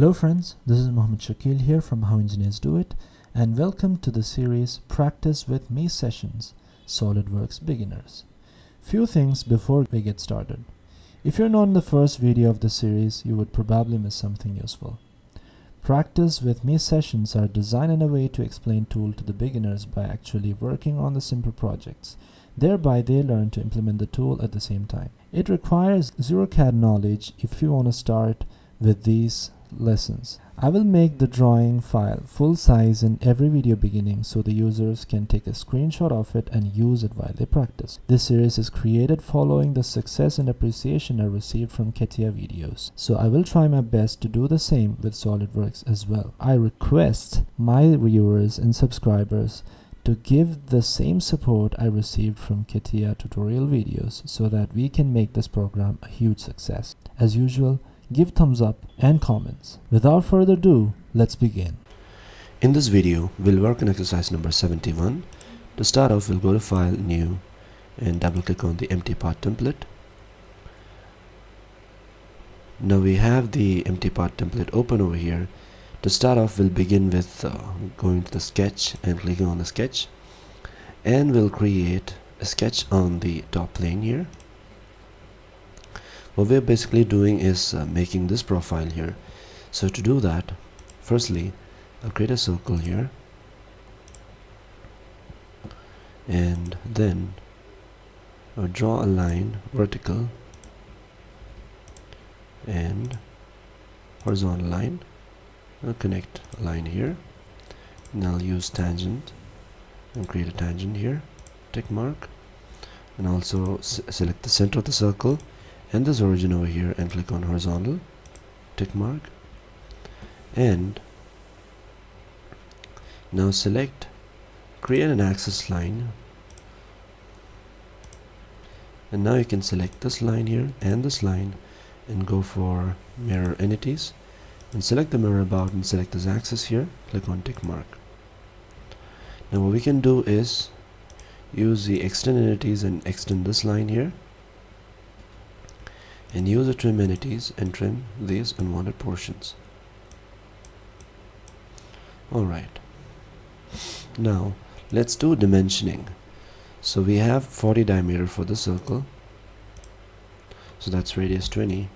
Hello friends, this is Mohammed Shakil here from How Engineers Do It, and welcome to the series Practice with Me Sessions, SolidWorks Beginners. Few things before we get started. If you're not in the first video of the series, you would probably miss something useful. Practice with Me sessions are designed in a way to explain tool to the beginners by actually working on the simple projects. Thereby they learn to implement the tool at the same time. It requires zero CAD knowledge if you want to start with these lessons. I will make the drawing file full size in every video beginning so the users can take a screenshot of it and use it while they practice. This series is created following the success and appreciation I received from CAPA videos, so I will try my best to do the same with SolidWorks as well. I request my viewers and subscribers to give the same support I received from CAPA tutorial videos so that we can make this program a huge success. As usual, give thumbs up and comments. Without further ado, let's begin. In this video, we'll work on exercise number 71. To start off, we'll go to File, New, and double click on the empty part template. Now we have the empty part template open over here. To start off, we'll begin with going to the sketch and clicking on the sketch, and we'll create a sketch on the top plane here. What we're basically doing is making this profile here. So to do that, firstly I'll create a circle here, and then I'll draw a line vertical and horizontal line. I'll connect a line here, and I'll use tangent and create a tangent here, tick mark, and also select the center of the circle and this origin over here and click on horizontal, tick mark, and now select, create an axis line, and now you can select this line here and this line and go for mirror entities and select the mirror about and select this axis here, click on tick mark. Now what we can do is use the extend entities and extend this line here, and use the trim entities and trim these unwanted portions. Alright, now let's do dimensioning. So we have 40 diameter for the circle, so that's radius 20,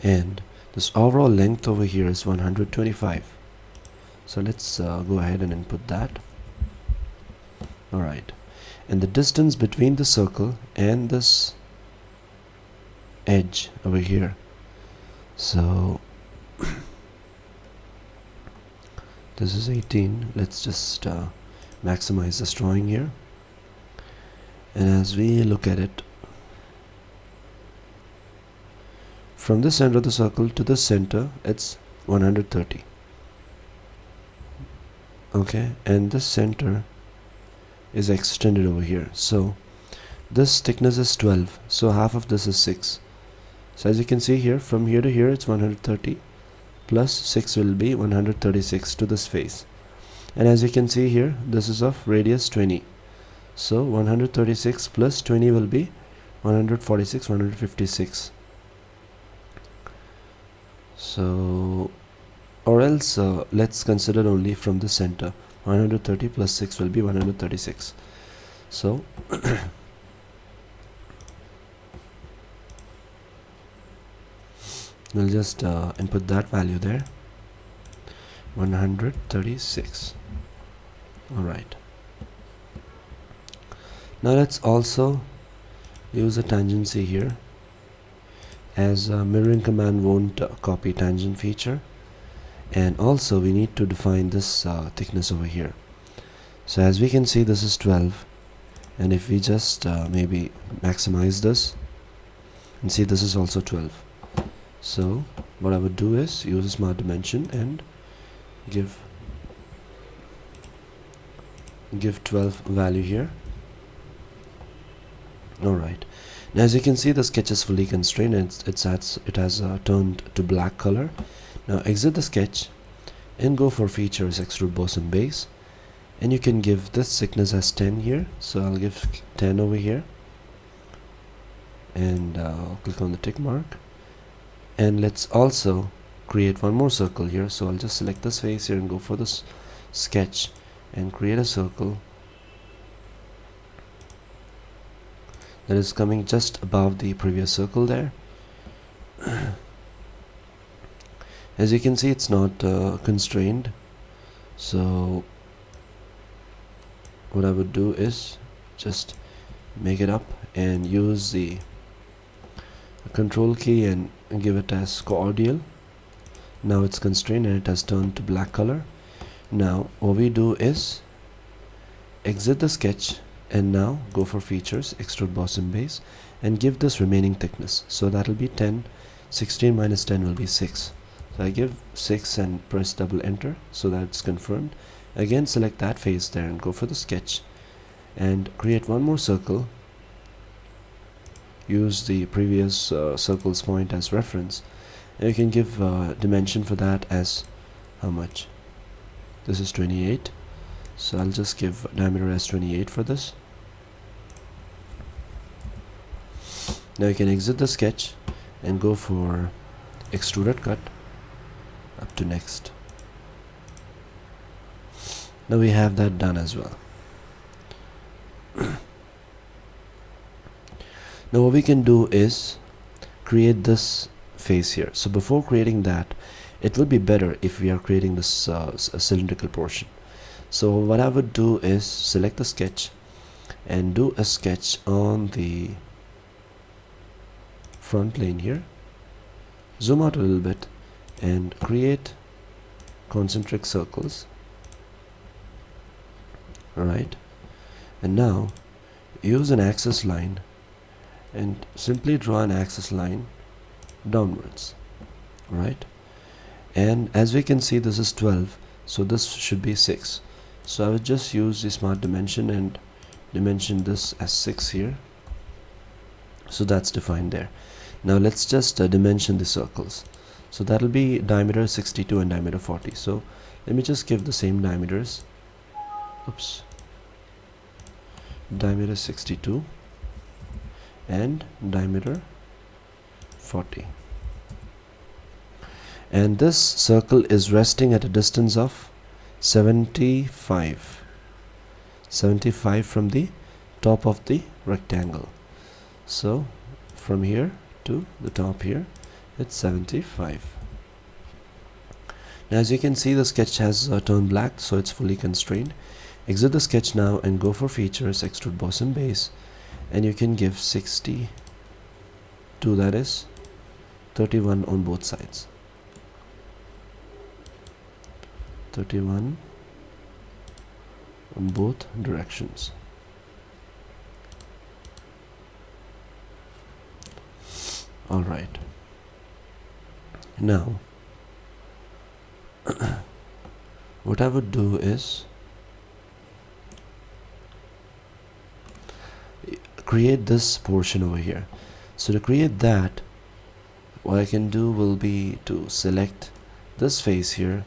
and this overall length over here is 125. So let's go ahead and input that. Alright, and the distance between the circle and this edge over here, so this is 18. Let's just maximize this drawing here, and as we look at it, from the center of the circle to the center it's 130. Okay, and this center is extended over here, so this thickness is 12, so half of this is 6. So as you can see here, from here to here it's 130 plus 6 will be 136 to this face, and as you can see here, this is of radius 20, so 136 plus 20 will be 146, 156. So, or else let's consider only from the center. 130 plus 6 will be 136. So we'll just input that value there, 136. Alright, now let's also use a tangency here, as mirroring command won't copy tangent feature, and also we need to define this thickness over here. So as we can see, this is 12, and if we just maybe maximize this and see, this is also 12. So what I would do is use a smart dimension and give 12 value here. Alright, now as you can see, the sketch is fully constrained and it has turned to black color. Now exit the sketch and go for features, extrude boson base, and you can give this thickness as 10 here, so I'll give 10 over here, and click on the tick mark, And let's also create one more circle here. So I'll just select this face here and go for this sketch and create a circle that is coming just above the previous circle there. As you can see, it's not constrained, so what I would do is just make it up and use the control key and give it as coordial. Now it's constrained and it has turned to black color. Now what we do is exit the sketch and now go for features, extrude boss and base, and give this remaining thickness. So that will be 10. 16 minus 10 will be 6. So I give 6 and press double enter so that it's confirmed. Again select that face there and go for the sketch and create one more circle. Use the previous circle's point as reference, and you can give dimension for that as how much? This is 28, so I'll just give diameter as 28 for this. Now you can exit the sketch and go for extruded cut up to next. Now we have that done as well. Now what we can do is create this face here. So before creating that, it would be better if we are creating this a cylindrical portion. So what I would do is select the sketch and do a sketch on the front plane here, zoom out a little bit and create concentric circles. Alright, and now use an axis line and simply draw an axis line downwards. Right, and as we can see, this is 12, so this should be 6. So I would just use the smart dimension and dimension this as 6 here. So that's defined there. Now let's just dimension the circles. So that will be diameter 62 and diameter 40. So let me just give the same diameters. Oops. Diameter 62 and diameter 40. And this circle is resting at a distance of 75 from the top of the rectangle. So from here to the top here, it's 75. Now as you can see, the sketch has turned black, so it's fully constrained. Exit the sketch now and go for features, extrude boss and base, and you can give 62, that is 31 on both sides. 31 on both directions. Alright, now what I would do is create this portion over here. So to create that, what I can do will be to select this face here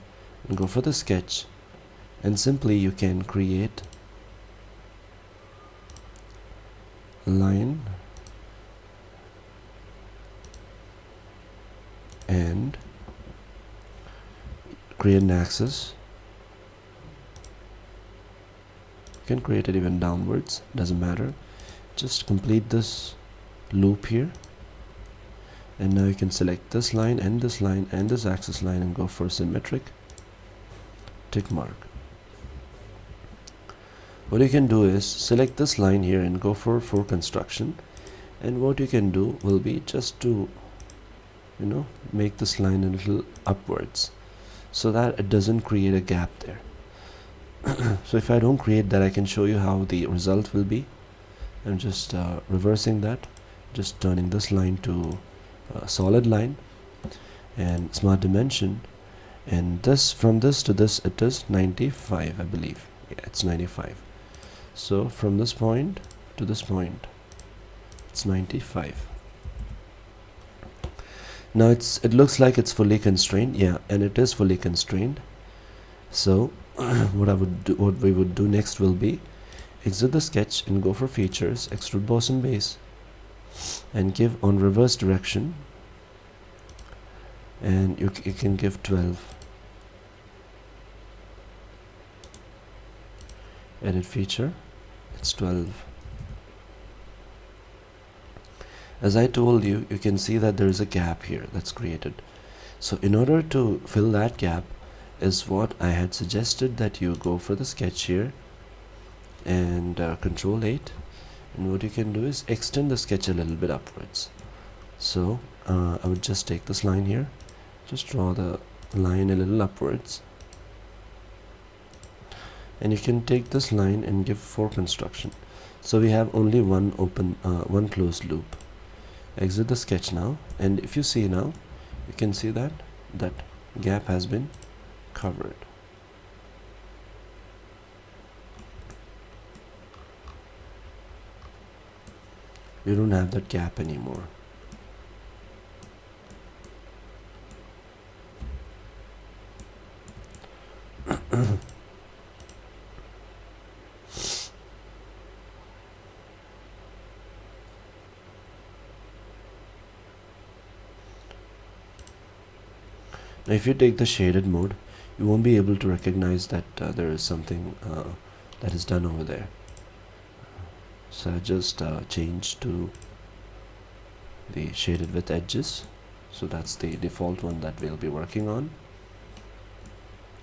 and go for the sketch, and simply you can create a line and create an axis. You can create it even downwards, doesn't matter. Just complete this loop here, and now you can select this line and this line and this axis line and go for symmetric tick mark. What you can do is select this line here and go for construction, and what you can do will be just to make this line a little upwards so that it doesn't create a gap there. So if I don't create that, I can show you how the result will be. I'm just reversing that, just turning this line to a solid line and smart dimension, and this from this to this it is 95, I believe. Yeah, it's 95. So from this point to this point it's 95. Now it looks like it's fully constrained. Yeah, and it is fully constrained. So what we would do next will be exit the sketch and go for features, extrude boss and base, and give on reverse direction and you can give 12. Edit feature, it's 12. As I told you, you can see that there is a gap here that's created. So in order to fill that gap is what I had suggested, that you go for the sketch here and Control 8, and what you can do is extend the sketch a little bit upwards. So I would just take this line here, just draw the line a little upwards, and you can take this line and give for construction. So we have only one open, one closed loop. Exit the sketch now, and if you see now, you can see that that gap has been covered. You don't have that gap anymore. Now if you take the shaded mode, you won't be able to recognize that there is something that is done over there. So I just change to the shaded with edges. So that's the default one that we'll be working on.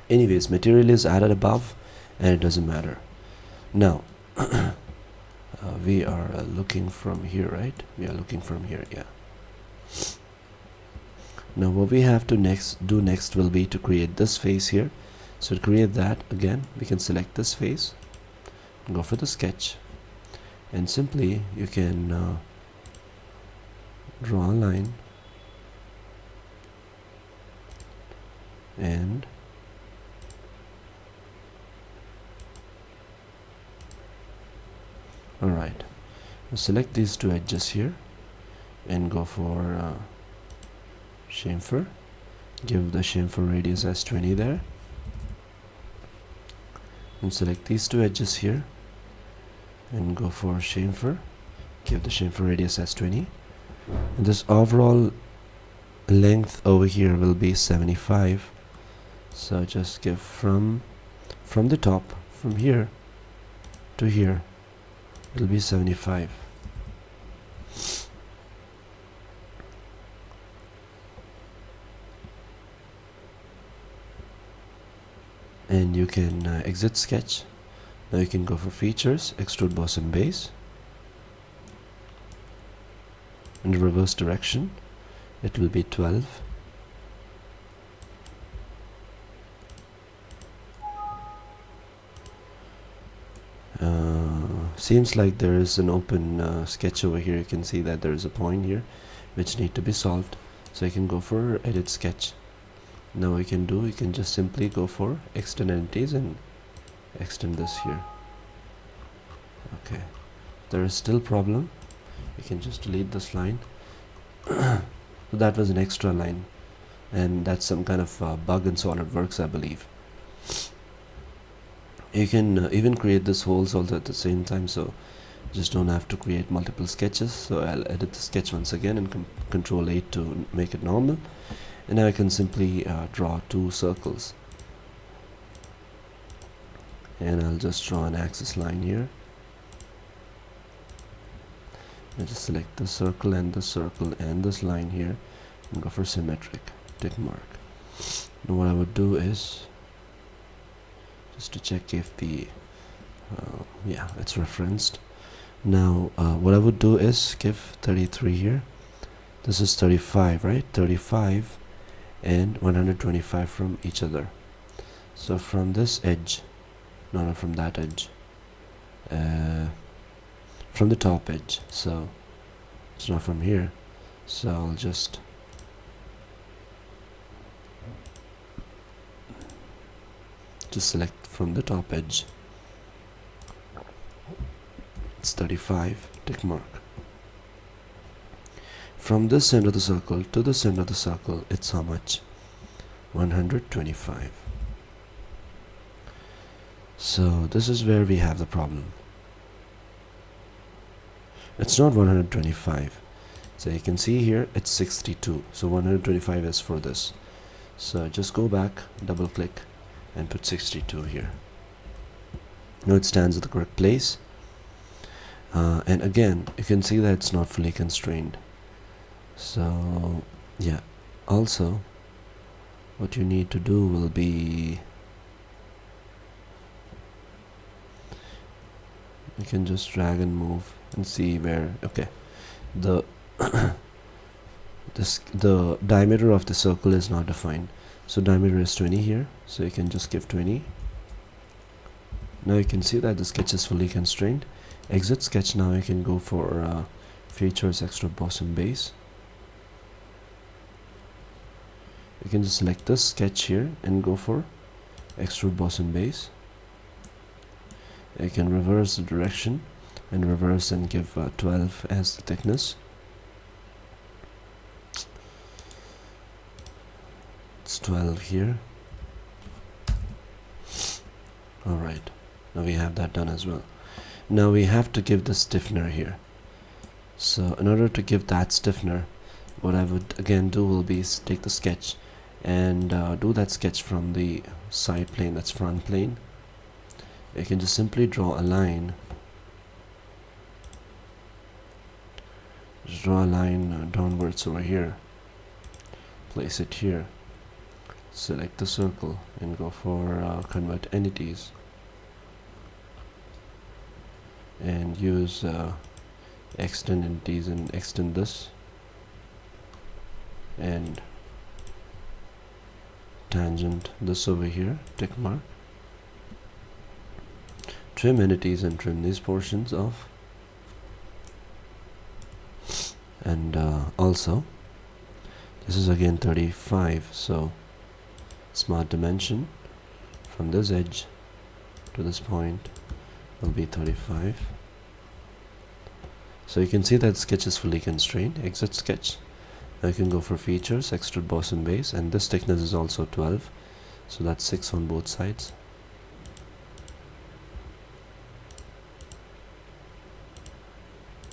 Anyways, material is added above and it doesn't matter. Now we are looking from here, right? We are looking from here, yeah. Now what we have to do next will be to create this face here. So to create that, again we can select this face, go for the sketch, and simply you can draw a line and alright, select these two edges here and go for chamfer. Give the chamfer radius as 20 there, and select these two edges here and go for chamfer. Give the chamfer radius as 20, and this overall length over here will be 75. So just give from the top, from here to here, it will be 75. And you can exit sketch. Now you can go for features, extrude boss and base, in reverse direction it will be 12. Seems like there is an open sketch over here. You can see that there is a point here which need to be solved, so you can go for edit sketch. Now we can do, you can just simply go for extend entities and extend this here. Okay, there is still problem, you can just delete this line. So that was an extra line, and that's some kind of bug in SolidWorks, I believe. You can even create this holes also at the same time, so just don't have to create multiple sketches. So I'll edit the sketch once again and Control 8 to make it normal, and now I can simply draw two circles, and I'll just draw an axis line here. I just select the circle and the circle and this line here and go for symmetric, tick mark. Now what I would do is just to check if the yeah, it's referenced. Now what I would do is give 33 here, this is 35, right? 35 and 125 from each other. So from this edge, no, from that edge, from the top edge, so it's not from here, so I'll just select from the top edge. It's 35, tick mark. From this center of the circle to the center of the circle, it's how much? 125. So this is where we have the problem. It's not 125. So you can see here it's 62, so 125 is for this. So just go back, double click and put 62 here. Now it stands at the correct place, and again you can see that it's not fully constrained. So yeah, also what you need to do will be, you can just drag and move and see where, okay, the the diameter of the circle is not defined, so diameter is 20 here, so you can just give 20. Now you can see that the sketch is fully constrained. Exit sketch. Now you can go for features, extrude boss and base. You can just select this sketch here and go for extrude boss and base. You can reverse the direction and reverse and give 12 as the thickness. It's 12 here. Alright, now we have that done as well. Now we have to give the stiffener here. So in order to give that stiffener, what I would again do will be take the sketch and do that sketch from the side plane, that's front plane. You can just simply draw a line. Just draw a line downwards over here. Place it here. Select the circle and go for convert entities. And use extend entities and extend this. And tangent this over here, tick mark. Trim entities and trim these portions off. And also this is again 35, so smart dimension from this edge to this point will be 35. So you can see that sketch is fully constrained. Exit sketch. Now you can go for features, extrude boss and base, and this thickness is also 12, so that's 6 on both sides.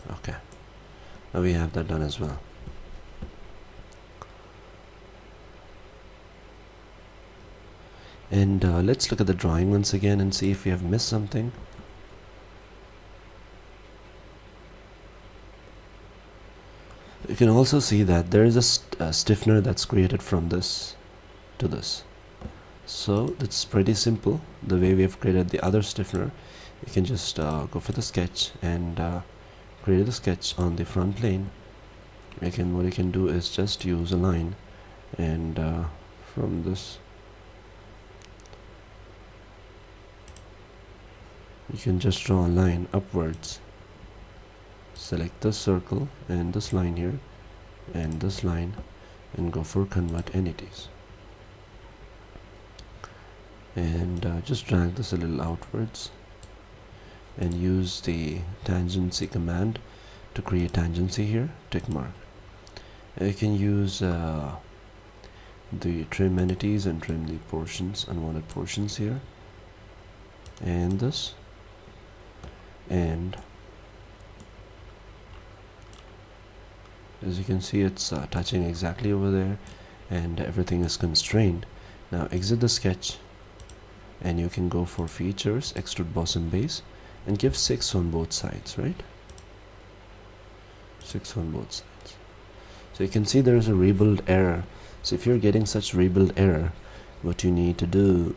Okay, now we have that done as well. And let's look at the drawing once again and see if we have missed something. You can also see that there is a stiffener that's created from this to this. So it's pretty simple. The way we have created the other stiffener, you can just go for the sketch and create the sketch on the front plane. What you can do is just use a line, and from this you can just draw a line upwards. Select this circle and this line here and this line and go for convert entities, and just drag this a little outwards and use the tangency command to create tangency here, tick mark. You can use the trim entities and trim the portions, unwanted portions here, and this, and as you can see it's touching exactly over there and everything is constrained. Now exit the sketch and you can go for features, extrude boss and base, and give 6 on both sides, right? 6 on both sides. So you can see there is a rebuild error. So if you're getting such rebuild error, what you need to do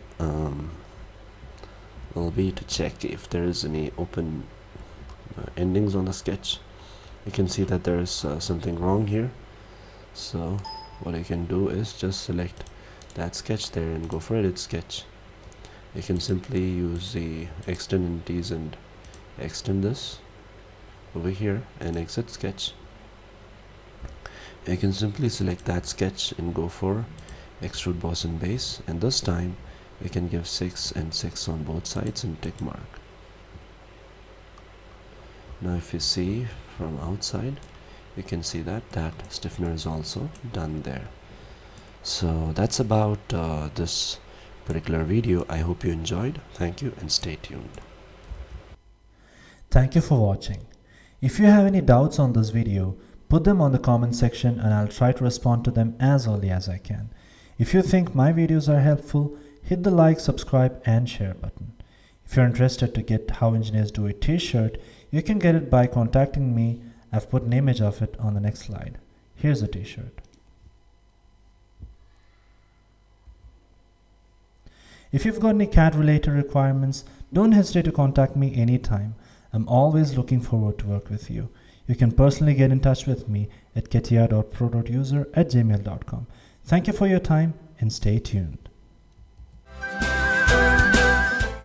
will be to check if there is any open endings on the sketch. You can see that there is something wrong here. So what I can do is just select that sketch there and go for edit sketch. You can simply use the extend entities and extend this over here and exit sketch. You can simply select that sketch and go for extrude boss and base, and this time we can give 6 and 6 on both sides and tick mark. Now if you see from outside, you can see that that stiffener is also done there. So that's about this particular video. I hope you enjoyed. Thank you and stay tuned. Thank you for watching. If you have any doubts on this video, Put them on the comment section and I'll try to respond to them as early as I can. If you think my videos are helpful, hit the like, subscribe and share button. If you're interested to get How Engineers Do It t-shirt, you can get it by contacting me. I've put an image of it on the next slide. Here's a t-shirt. If you've got any CAD related requirements, don't hesitate to contact me anytime. I'm always looking forward to work with you. You can personally get in touch with me at ketia.pro.user@gmail.com. Thank you for your time and stay tuned.